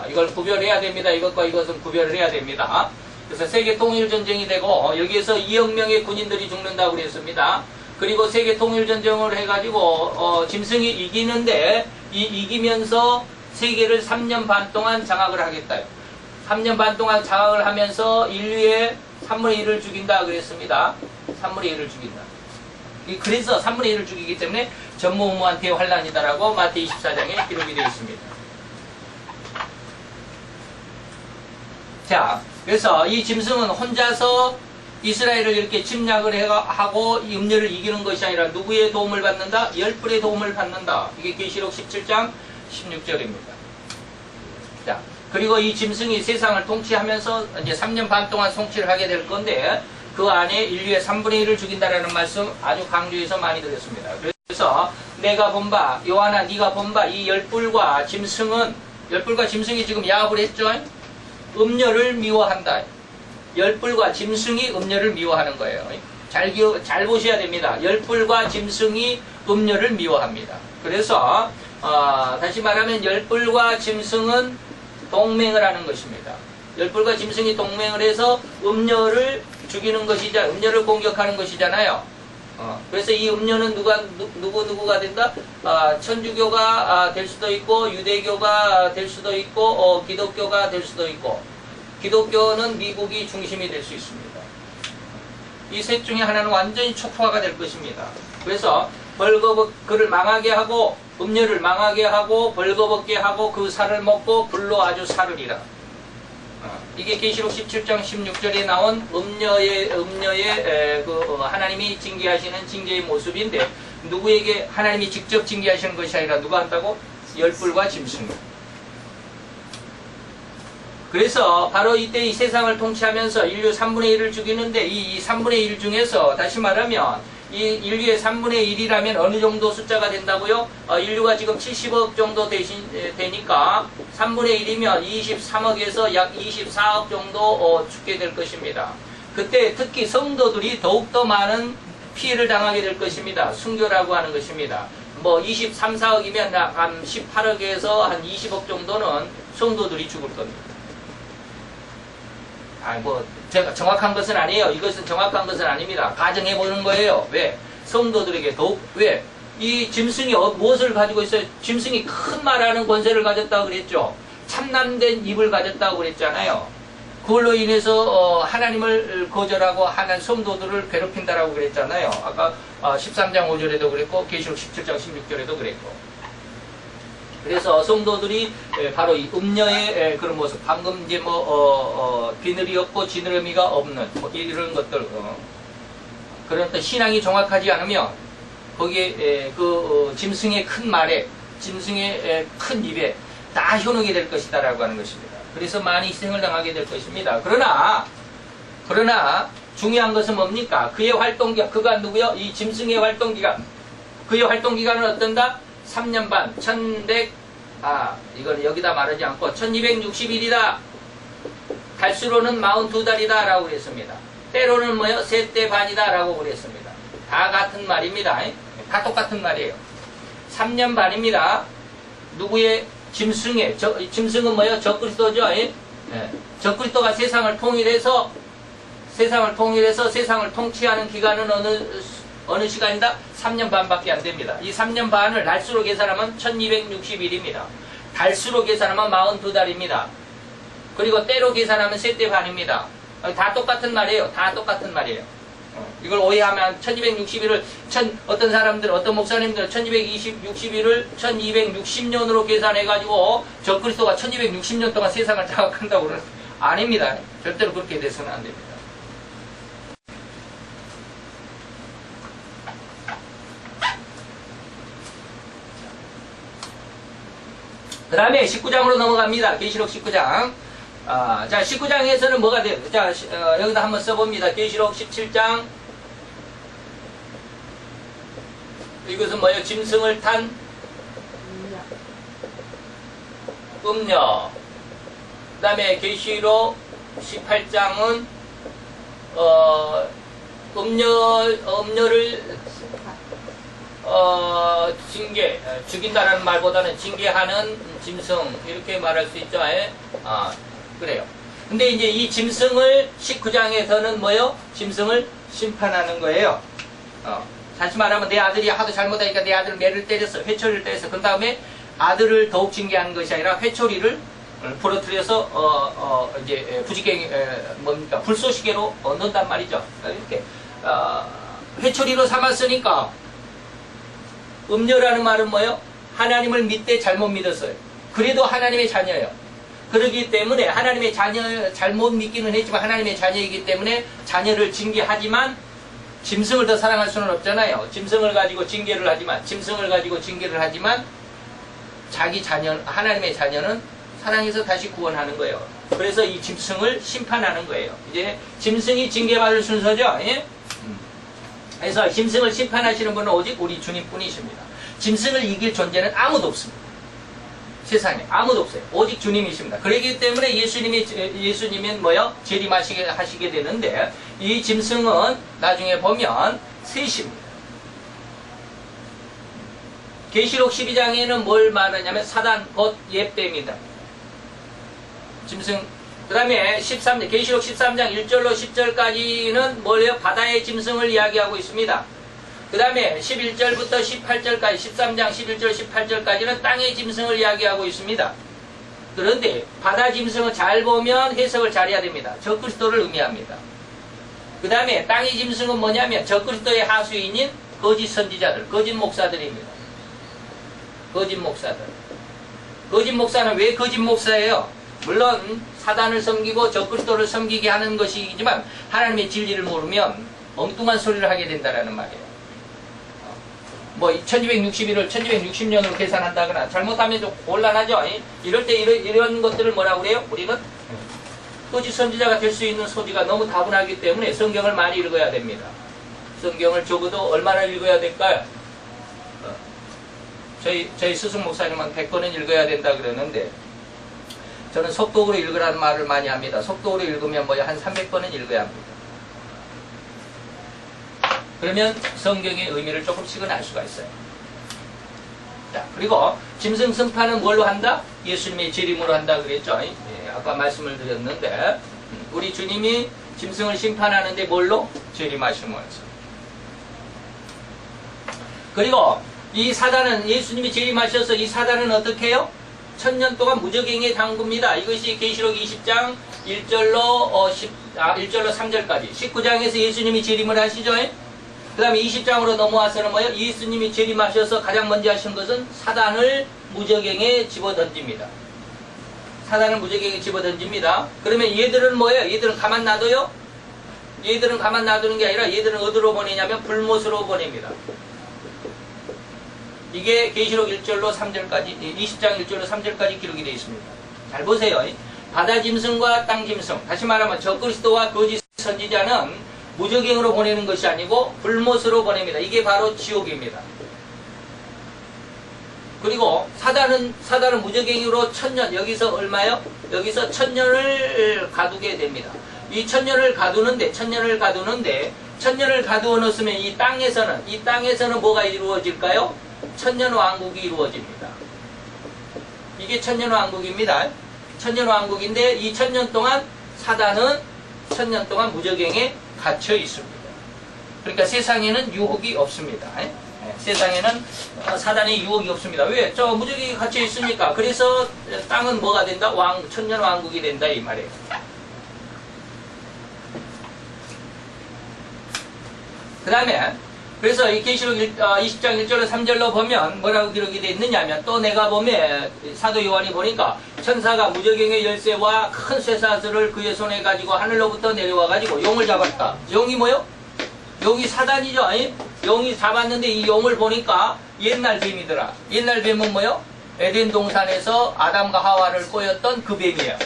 이걸 구별해야 됩니다. 이것과 이것은 구별을 해야 됩니다. 그래서 세계 통일 전쟁이 되고 여기에서 2억 명의 군인들이 죽는다고 그랬습니다. 그리고 세계 통일 전쟁을 해가지고 짐승이 이기는데 이기면서 세계를 3년 반 동안 장악을 하겠다. 3년 반 동안 장악을 하면서 인류의 3분의 1을 죽인다 그랬습니다. 3분의 1을 죽인다. 그래서 3분의 1을 죽이기 때문에 전무후무한 대환란이다라고 마태 24장에 기록이 되어 있습니다. 자, 그래서 이 짐승은 혼자서 이스라엘을 이렇게 침략을 하고 이 음녀를 이기는 것이 아니라 누구의 도움을 받는다? 열불의 도움을 받는다. 이게 계시록 17장 16절입니다. 자, 그리고 이 짐승이 세상을 통치하면서 이제 3년 반 동안 통치를 하게 될 건데 그 안에 인류의 3분의 1을 죽인다라는 말씀 아주 강조해서 많이 드렸습니다. 그래서 내가 본 바, 요한아 네가 본 바 이 열불과 짐승은, 열불과 짐승이 지금 야합을 했죠. 음녀를 미워한다. 열불과 짐승이 음녀를 미워하는 거예요. 잘 보셔야 됩니다. 열불과 짐승이 음녀를 미워합니다. 그래서 다시 말하면 열불과 짐승은 동맹을 하는 것입니다. 열불과 짐승이 동맹을 해서 음녀를 죽이는 것이자 음녀를 공격하는 것이잖아요. 그래서 이 음녀는 누구가 된다? 천주교가 될 수도 있고 유대교가 될 수도 있고 기독교가 될 수도 있고, 기독교는 미국이 중심이 될 수 있습니다. 이 셋 중에 하나는 완전히 촉파가 될 것입니다. 그래서 그를 망하게 하고 음녀를 망하게 하고 벌거벗게 하고 그 살을 먹고 불로 아주 사르리라. 이게 계시록 17장 16절에 나온 음녀의 그 하나님이 징계하시는 징계의 모습인데, 누구에게 하나님이 직접 징계하시는 것이 아니라 누가 한다고? 열불과 짐승. 그래서 바로 이때 이 세상을 통치하면서 인류 3분의 1을 죽이는데 이 3분의 1 중에서 다시 말하면 이 인류의 3분의 1이라면 어느 정도 숫자가 된다고요? 인류가 지금 70억 정도 되니까 3분의 1이면 23억에서 약 24억 정도 죽게 될 것입니다. 그때 특히 성도들이 더욱더 많은 피해를 당하게 될 것입니다. 순교라고 하는 것입니다. 뭐 23, 4억이면 한 18억에서 한 20억 정도는 성도들이 죽을 겁니다. 제가 정확한 것은 아니에요. 이것은 정확한 것은 아닙니다. 가정해 보는 거예요. 왜? 성도들에게 더욱, 왜? 이 짐승이 무엇을 가지고 있어요? 짐승이 큰 말하는 권세를 가졌다고 그랬죠. 참남된 입을 가졌다고 그랬잖아요. 그걸로 인해서 하나님을 거절하고 하는 성도들을 괴롭힌다라고 그랬잖아요. 아까 13장 5절에도 그랬고 계시록 17장 16절에도 그랬고. 그래서 성도들이 바로 이 음녀의 그런 모습, 방금 이제 비늘이 없고 지느러미가 없는 이런 것들, 그런 어떤 신앙이 정확하지 않으면 거기에 그 짐승의 큰 말에, 짐승의 큰 입에 다 현혹이 될 것이다라고 하는 것입니다. 그래서 많이 희생을 당하게 될 것입니다. 그러나 중요한 것은 뭡니까? 그의 활동기간, 그가 누구요? 이 짐승의 활동기간, 그의 활동기간은 어떤다? 3년 반, 이걸 여기다 말하지 않고 1260일이다. 달수로는 42달이다 라고 그랬습니다. 때로는 뭐요? 3대 반이다 라고 그랬습니다. 다 같은 말입니다. 다 똑같은 말이에요. 3년 반입니다. 누구의? 짐승의. 짐승은 뭐요? 적그리스도죠. 적그리스도가 세상을 통일해서 세상을 통치하는 기간은 어느 시간이다? 3년 반밖에 안 됩니다. 이 3년 반을 달수로 계산하면 1260일입니다. 달수로 계산하면 42달입니다. 그리고 때로 계산하면 3대 반입니다. 다 똑같은 말이에요. 다 똑같은 말이에요. 이걸 오해하면 1260일을 어떤 사람들, 어떤 목사님들은 1260일을 1260년으로 계산해가지고 적그리스도가 1260년 동안 세상을 장악한다고 그러는 아닙니다. 절대로 그렇게 돼서는 안 됩니다. 그 다음에 19장으로 넘어갑니다. 계시록 19장. 자, 19장에서는 뭐가 돼요? 자, 여기다 한번 써봅니다. 계시록 17장. 이것은 뭐예요? 짐승을 탄 음녀. 그 다음에 계시록 18장은 음녀를 죽인다는 말보다는 징계하는 짐승, 이렇게 말할 수 있죠. 그래요. 근데 이제 이 짐승을 19장에서는 뭐요? 짐승을 심판하는 거예요. 다시 말하면 내 아들이 하도 잘못하니까 내 아들을 매를 때렸어. 회초리를 때렸어. 그 다음에 아들을 더욱 징계하는 것이 아니라 회초리를 부러뜨려서 이제 부지갱이 뭡니까? 불쏘시개로 넣는단 말이죠. 이렇게 회초리로 삼았으니까 음녀라는 말은 뭐예요? 하나님을 믿되 잘못 믿었어요. 그래도 하나님의 자녀예요. 그렇기 때문에 하나님의 자녀, 잘못 믿기는 했지만 하나님의 자녀이기 때문에 자녀를 징계하지만 짐승을 더 사랑할 수는 없잖아요. 짐승을 가지고 징계를 하지만 자기 자녀, 하나님의 자녀는 사랑해서 다시 구원하는 거예요. 그래서 이 짐승을 심판하는 거예요. 이제 짐승이 징계받을 순서죠. 예? 그래서 짐승을 심판하시는 분은 오직 우리 주님뿐이십니다. 짐승을 이길 존재는 아무도 없습니다. 세상에 아무도 없어요. 오직 주님이십니다. 그렇기 때문에 예수님은 뭐요? 재림하시게 되는데 이 짐승은 나중에 보면 셋입니다. 계시록 12장에는 뭘 말하냐면 사단 곧 옛뱀입니다. 짐승. 그 다음에 계시록 13장 1절로 10절까지는 뭐예요? 바다의 짐승을 이야기하고 있습니다. 그 다음에 11절부터 18절까지 13장 11절 18절까지는 땅의 짐승을 이야기하고 있습니다. 그런데 바다 짐승은 잘 보면 해석을 잘해야 됩니다. 적그리스도를 의미합니다. 그 다음에 땅의 짐승은 뭐냐면 적그리스도의 하수인인 거짓 선지자들, 거짓 목사들입니다. 거짓 목사들. 거짓 목사는 왜 거짓 목사예요? 물론 사단을 섬기고 적그리스도를 섬기게 하는 것이지만 하나님의 진리를 모르면 엉뚱한 소리를 하게 된다는 말이에요. 뭐 1261을 1260년으로 계산한다거나 잘못하면 좀 곤란하죠. 이럴 때 이런 것들을 뭐라고 그래요? 우리는 거짓 선지자가 될 수 있는 소지가 너무 다분하기 때문에 성경을 많이 읽어야 됩니다. 성경을 적어도 얼마나 읽어야 될까요? 저희 스승 목사님은 100권은 읽어야 된다 그러는데 저는 속독으로 읽으라는 말을 많이 합니다. 속독으로 읽으면 뭐 한 300권은 읽어야 합니다. 그러면 성경의 의미를 조금씩은 알 수가 있어요. 자, 그리고 짐승 승판은 뭘로 한다? 예수님의 재림으로 한다 그랬죠. 예, 아까 말씀을 드렸는데 우리 주님이 짐승을 심판하는데 뭘로? 재림하심으로써. 그리고 이 사단은 예수님이 재림하셔서 이 사단은 어떻게 해요? 1000년 동안 무적행에 담굽니다. 이것이 계시록 20장 1절로 3절까지 19장에서 예수님이 재림을 하시죠. 그 다음에 20장으로 넘어와서는 뭐예요? 예수님이 재림하셔서 가장 먼저 하신 것은 사단을 무적행에 집어던집니다. 사단을 무적행에 집어던집니다. 그러면 얘들은 뭐예요? 얘들은 가만 놔둬요? 얘들은 가만 놔두는 게 아니라 얘들은 어디로 보내냐면 불못으로 보냅니다. 이게 계시록 1절로 3절까지 20장 1절로 3절까지 기록이 되어 있습니다. 잘 보세요. 바다 짐승과 땅 짐승, 다시 말하면 적그리스도와 거짓 선지자는 무적행으로 보내는 것이 아니고 불못으로 보냅니다. 이게 바로 지옥입니다. 그리고 사단은 무적행위로 1000년, 여기서 얼마요? 여기서 1000년을 가두게 됩니다. 이 1000년을 가두는데 1000년을 가두어 놓으면 이 땅에서는 뭐가 이루어질까요? 천년왕국이 이루어집니다. 이게 천년왕국입니다. 천년왕국인데 이 1000년 동안 사단은 1000년 동안 무적행에 갇혀 있습니다. 그러니까 세상에는 유혹이 없습니다. 세상에는 사단의 유혹이 없습니다. 왜? 저 무적행에 갇혀 있으니까. 그래서 땅은 뭐가 된다? 천년왕국이 된다 이 말이에요. 그 다음에 그래서 이 계시록 20장 1절로 3절로 보면 뭐라고 기록이 되어 있느냐면 또 내가 보면 사도 요한이 보니까 천사가 무적행의 열쇠와 큰 쇠사슬을 그의 손에 가지고 하늘로부터 내려와 가지고 용을 잡았다. 용이 뭐요? 용이 사단이죠. 용이 잡았는데 이 용을 보니까 옛날 뱀이더라. 옛날 뱀은 뭐요? 에덴 동산에서 아담과 하와를 꼬였던 그 뱀이에요.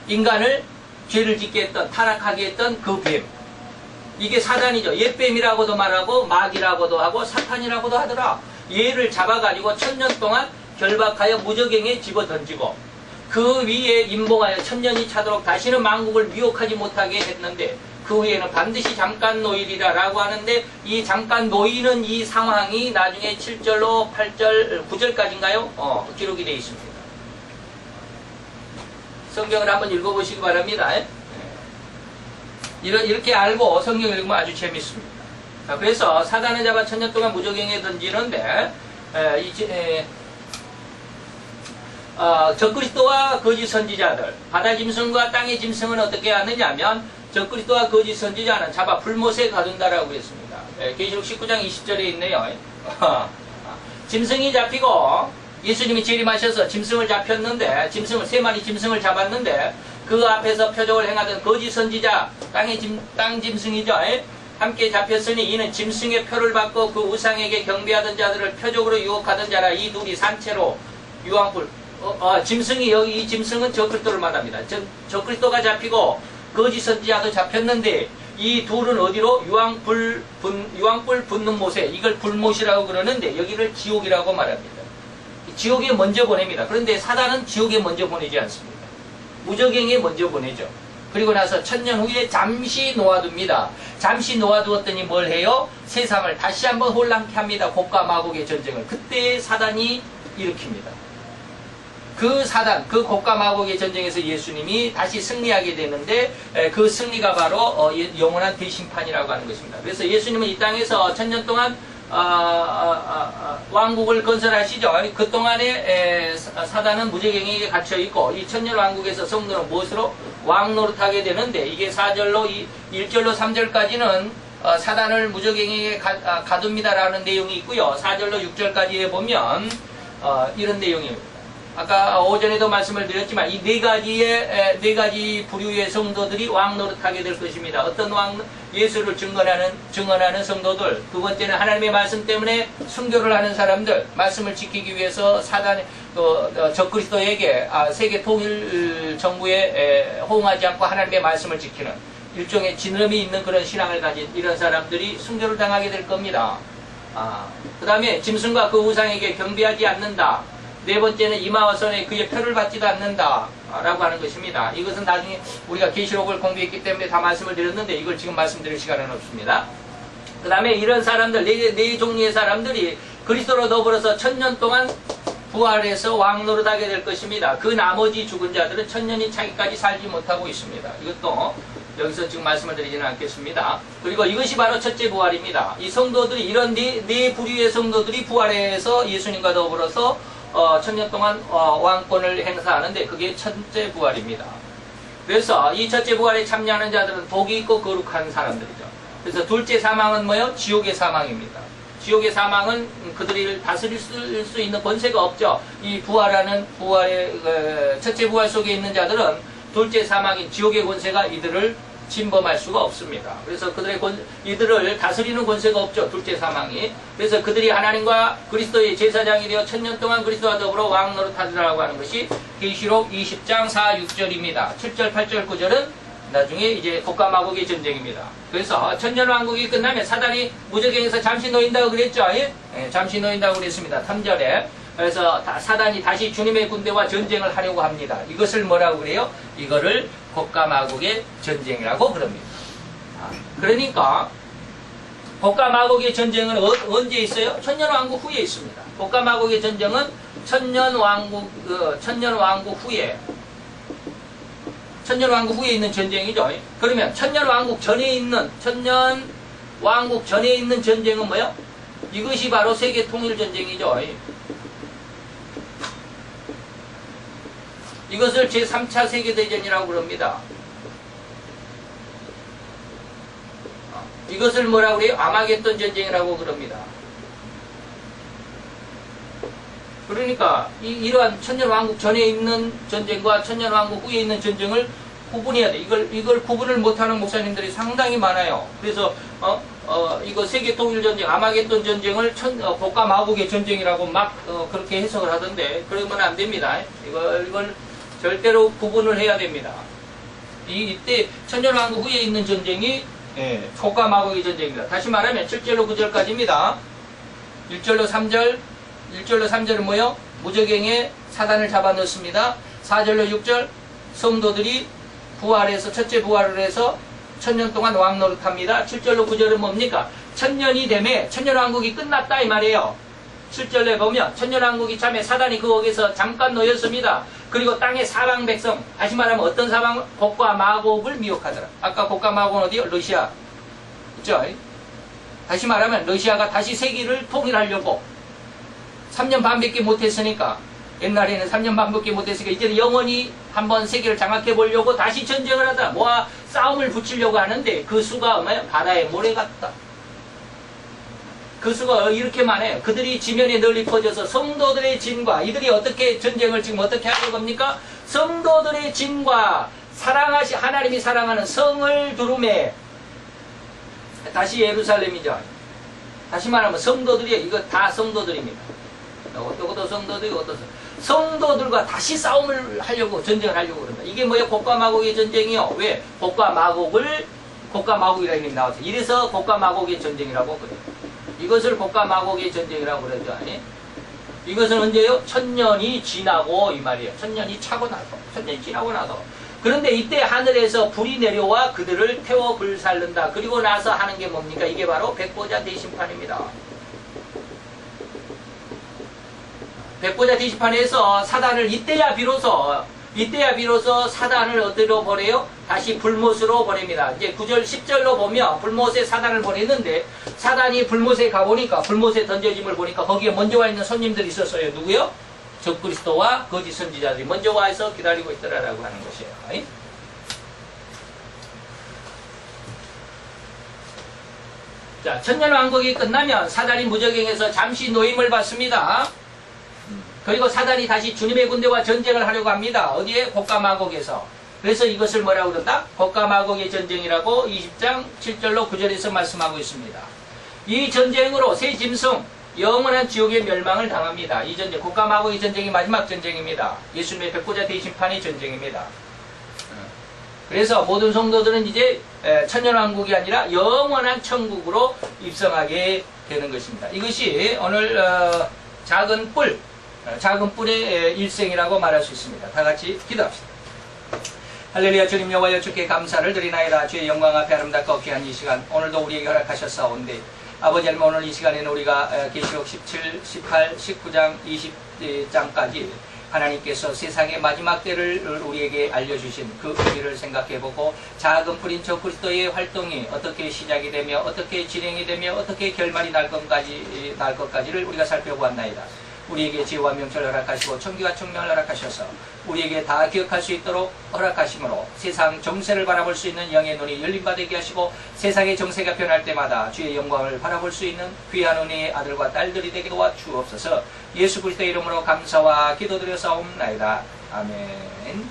인간을 죄를 짓게 했던, 타락하게 했던 그 뱀. 이게 사단이죠. 옛뱀이라고도 말하고 마귀라고도 하고 사탄이라고도 하더라. 얘를 잡아가지고 1000년 동안 결박하여 무적행에 집어던지고 그 위에 임봉하여 1000년이 차도록 다시는 만국을 미혹하지 못하게 했는데 그 후에는 반드시 잠깐 노일이라 라고 하는데 이 잠깐 노이는 이 상황이 나중에 7절로 8절, 9절까지인가요? 기록이 되어 있습니다. 성경을 한번 읽어보시기 바랍니다. 이렇게 알고 성경을 읽으면 아주 재밌습니다. 그래서 사단을 잡아 1000년 동안 무적행에 던지는데 적그리스도와 거짓 선지자들, 바다 짐승과 땅의 짐승은 어떻게 하느냐 하면 적그리스도와 거짓 선지자는 잡아 불못에 가둔다라고 했습니다. 계시록 19장 20절에 있네요. 짐승이 잡히고 예수님이 재림하셔서 짐승을 잡혔는데 세 마리 짐승을 잡았는데 그 앞에서 표적을 행하던 거짓 선지자, 땅 짐승이죠. 함께 잡혔으니 이는 짐승의 표를 받고 그 우상에게 경배하던 자들을 표적으로 유혹하던 자라. 이 둘이 산채로 유황불. 짐승이 여기 이 짐승은 적그리스도를 말합니다. 적그리스도가 잡히고 거짓 선지자도 잡혔는데 이 둘은 어디로? 유황불 붙는 못에, 이걸 불못이라고 그러는데 여기를 지옥이라고 말합니다. 지옥에 먼저 보냅니다. 그런데 사단은 지옥에 먼저 보내지 않습니다. 무적행에 먼저 보내죠. 그리고 나서 1000년 후에 잠시 놓아둡니다. 잠시 놓아두었더니 뭘 해요? 세상을 다시 한번 혼란케 합니다. 곡과 마곡의 전쟁을. 그때 사단이 일으킵니다. 그 사단, 그 곡과 마곡의 전쟁에서 예수님이 다시 승리하게 되는데 그 승리가 바로 영원한 대심판이라고 하는 것입니다. 그래서 예수님은 이 땅에서 1000년 동안 왕국을 건설하시죠. 그 동안에 사단은 무적행에 갇혀있고 이 천년왕국에서 성도는 무엇으로? 왕노릇하게 되는데 이게 4절로 1절로 3절까지는 사단을 무적행에 가둡니다라는 내용이 있고요. 4절로 6절까지에 보면 이런 내용입니다. 아까 오전에도 말씀을 드렸지만 이 네 가지 부류의 성도들이 왕노릇하게 될 것입니다. 어떤 예수를 증언하는 성도들. 두 번째는 하나님의 말씀 때문에 순교를 하는 사람들. 말씀을 지키기 위해서 적그리스도에게 세계 통일 정부에 호응하지 않고 하나님의 말씀을 지키는 일종의 진음이 있는 그런 신앙을 가진 이런 사람들이 순교를 당하게 될 겁니다. 그 다음에 짐승과 그 우상에게 경배하지 않는다. 네 번째는 이마와 손에 그의 표를 받지도 않는다 라고 하는 것입니다. 이것은 나중에 우리가 계시록을 공부했기 때문에 다 말씀을 드렸는데 이걸 지금 말씀드릴 시간은 없습니다. 그 다음에 이런 사람들, 네 종류의 사람들이 그리스도로 더불어서 1000년 동안 부활해서 왕노릇하게 될 것입니다. 그 나머지 죽은 자들은 1000년이 차기까지 살지 못하고 있습니다. 이것도 여기서 지금 말씀을 드리지는 않겠습니다. 그리고 이것이 바로 첫째 부활입니다. 이 성도들이 이런 네 부류의 성도들이 부활해서 예수님과 더불어서 1000년 동안 왕권을 행사하는데 그게 첫째 부활입니다. 그래서 이 첫째 부활에 참여하는 자들은 복이 있고 거룩한 사람들이죠. 그래서 둘째 사망은 뭐예요? 지옥의 사망입니다. 지옥의 사망은 그들을 다스릴 수 있는 권세가 없죠. 이 부활의 첫째 부활 속에 있는 자들은 둘째 사망인 지옥의 권세가 이들을 침범할 수가 없습니다. 그래서 이들을 다스리는 권세가 없죠. 둘째 사망이. 그래서 그들이 하나님과 그리스도의 제사장이 되어 1000년 동안 그리스도와 더불어 왕노릇하리라고 하는 것이 계시록 20장 4, 6절입니다. 7절, 8절, 9절은 나중에 이제 곡과 마곡의 전쟁입니다. 그래서 천년왕국이 끝나면 사단이 무저갱에서 잠시 놓인다고 그랬죠. 예? 예, 잠시 놓인다고 그랬습니다. 3절에. 그래서 사단이 다시 주님의 군대와 전쟁을 하려고 합니다. 이것을 뭐라고 그래요? 이거를 곡과마곡의 전쟁이라고 그럽니다. 그러니까 곡과마곡의 전쟁은 언제 있어요? 천년왕국 후에 있습니다. 곡과마곡의 전쟁은 천년왕국 후에 있는 전쟁이죠. 그러면 천년왕국 전에 있는 전쟁은 뭐요? 이것이 바로 세계통일전쟁이죠. 이것을 제3차 세계대전이라고 그럽니다. 이것을 뭐라고 그래요? 아마겟돈 전쟁이라고 그럽니다. 그러니까 이러한 천년왕국 전에 있는 전쟁과 천년왕국 후에 있는 전쟁을 구분해야 돼. 이걸 구분을 못하는 목사님들이 상당히 많아요. 그래서 이거 세계통일전쟁, 아마겟돈 전쟁을 곡과마곡의 전쟁이라고 막 그렇게 해석을 하던데 그러면 안 됩니다. 이걸 절대로 구분을 해야 됩니다. 이때 천년왕국 후에 있는 전쟁이 곡과마곡의 전쟁입니다. 다시 말하면 7절로 9절까지입니다. 1절로 3절은 뭐요? 무저갱에 사단을 잡아넣습니다. 4절로 6절 성도들이 첫째 부활을 해서 천년 동안 왕노릇합니다. 7절로 9절은 뭡니까? 천년이 되면 천년왕국이 끝났다 이 말이에요. 7절에 보면 천년왕국이 참에 사단이 거기서 잠깐 놓였습니다. 그리고 땅의 사방 백성, 다시 말하면 어떤 사방? 곡과마곡을 미혹하더라. 아까 곡과마곡은 어디요? 러시아. 그죠? 다시 말하면 러시아가 다시 세계를 통일하려고 3년 반밖에 못했으니까, 옛날에는 3년 반밖에 못했으니까 이제는 영원히 한번 세계를 장악해 보려고 다시 전쟁을 하다 모아 싸움을 붙이려고 하는데 그 수가 바다에 모래 같다. 그 수가 이렇게 많아요. 그들이 지면에 널리 퍼져서 성도들의 진과, 이들이 어떻게 전쟁을 지금 어떻게 하려고 합니까? 성도들의 진과 하나님이 사랑하는 성을 두루매, 다시 예루살렘이죠. 다시 말하면 성도들이에요. 이거 다 성도들입니다. 어떤 성도들이 성도들과 다시 싸움을 하려고, 전쟁을 하려고 그런다. 이게 뭐예요? 곡과마곡의 전쟁이요. 왜? 곡과마곡이라는 이름이 나왔어요. 이래서 곡과마곡의 전쟁이라고 그래요. 이것을 곡과마곡의 전쟁이라고 그러죠. 이것은 언제요? 천년이 지나고 이 말이에요. 천년이 지나고 나서. 그런데 이때 하늘에서 불이 내려와 그들을 태워 불살른다. 그리고 나서 하는 게 뭡니까? 이게 바로 백보자 대심판입니다. 백보자 대심판에서 사단을 이때야 비로소 사단을 어디로 보내요? 다시 불못으로 보냅니다. 이제 9절 10절로 보면 불못에 사단을 보냈는데, 사단이 불못에 가보니까, 불못에 던져짐을 보니까 거기에 먼저 와 있는 손님들이 있었어요. 누구요? 적그리스도와 거짓 선지자들이 먼저 와서 기다리고 있더라라고 하는 것이에요. 자, 천년왕국이 끝나면 사단이 무저갱에서 잠시 노임을 받습니다. 그리고 사단이 다시 주님의 군대와 전쟁을 하려고 합니다. 어디에? 곡과마곡에서. 그래서 이것을 뭐라고 그런다? 곡과마곡의 전쟁이라고 20장 7절로 9절에서 말씀하고 있습니다. 이 전쟁으로 새 짐승, 영원한 지옥의 멸망을 당합니다. 이 전쟁, 곡과마곡의 전쟁이 마지막 전쟁입니다. 예수님의 백보자 대심판의 전쟁입니다. 그래서 모든 성도들은 이제 천년왕국이 아니라 영원한 천국으로 입성하게 되는 것입니다. 이것이 오늘 작은 뿔의 일생이라고 말할 수 있습니다. 다 같이 기도합시다. 할렐루야. 주님 여호와여, 주께 감사를 드리나이다. 주의 영광 앞에 아름답고 귀한 이 시간, 오늘도 우리에게 허락하셨사온데, 아버지 하나님, 오늘 이 시간에는 우리가 계시록 17, 18, 19장, 20장까지 하나님께서 세상의 마지막 때를 우리에게 알려주신 그 의미를 생각해보고, 작은 뿔인 저 그리스도의 활동이 어떻게 시작이 되며 어떻게 진행이 되며 어떻게 결말이 날 것까지를 우리가 살펴보았나이다. 우리에게 지혜와 명철을 허락하시고 청기와 청명을 허락하셔서 우리에게 다 기억할 수 있도록 허락하심으로 세상 정세를 바라볼 수 있는 영의 눈이 열림받게 하시고, 세상의 정세가 변할 때마다 주의 영광을 바라볼 수 있는 귀한 은혜의 아들과 딸들이 되게 도와주옵소서. 예수 그리스도의 이름으로 감사와 기도드려 싸움나이다. 아멘.